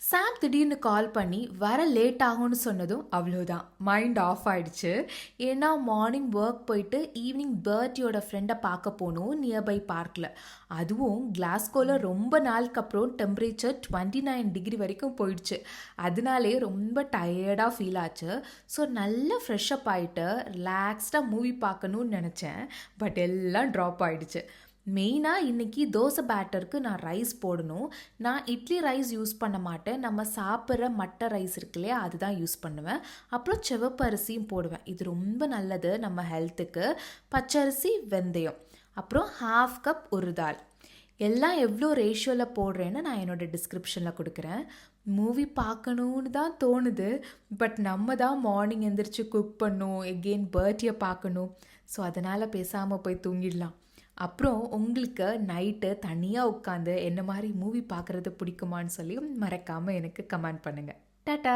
சாம் திடீர்னு கால் பண்ணி வர லேட் ஆகும்னு சொன்னதும் அவ்வளோதான், மைண்ட் ஆஃப் ஆயிடுச்சு. ஏன்னா மார்னிங் ஒர்க் போயிட்டு ஈவினிங் பர்த்டேயோட ஃப்ரெண்டை பார்க்க போகணும் நியர்பை பார்க்கில். அதுவும் கிளாஸ்கோவில் ரொம்ப நாளுக்கு அப்புறம் டெம்பரேச்சர் 29 டிகிரி வரைக்கும் போயிடுச்சு. அதனாலே ரொம்ப டயர்டாக ஃபீல் ஆச்சு. ஸோ நல்லா ஃப்ரெஷ்அப் ஆகிட்டு ரிலாக்ஸ்டாக மூவி பார்க்கணுன்னு நினச்சேன். பட் எல்லாம் ட்ராப் ஆகிடுச்சு. மெயினாக இன்றைக்கி தோசை பேட்டருக்கு நான் ரைஸ் போடணும். நான் இட்லி ரைஸ் யூஸ் பண்ண மாட்டேன். நம்ம சாப்பிட்ற மட்டை ரைஸ் இருக்கு இல்லையா, அதுதான் யூஸ் பண்ணுவேன். அப்புறம் சிவப்பு அரிசியும் போடுவேன். இது ரொம்ப நல்லது நம்ம ஹெல்த்துக்கு. பச்சரிசி, வெந்தயம், அப்புறம் 1/2 கப் உருதால். எல்லாம் எவ்வளோ ரேஷியோவில் போடுறேன்னு நான் என்னோடய டிஸ்கிரிப்ஷனில் கொடுக்குறேன். மூவி பார்க்கணுன்னு தான் தோணுது. பட் நம்ம தான் மார்னிங் எந்திரிச்சு குக் பண்ணணும், எகெயின் பர்த்டே பார்க்கணும். ஸோ அதனால் பேசாமல் போய் தூங்கிடலாம். அப்புறம் உங்களுக்கு நைட்டு தனியாக உட்காந்து என்ன மாதிரி மூவி பார்க்குறது பிடிக்குமான்னு சொல்லி மறக்காமல் எனக்கு கமெண்ட் பண்ணுங்கள். டாட்டா.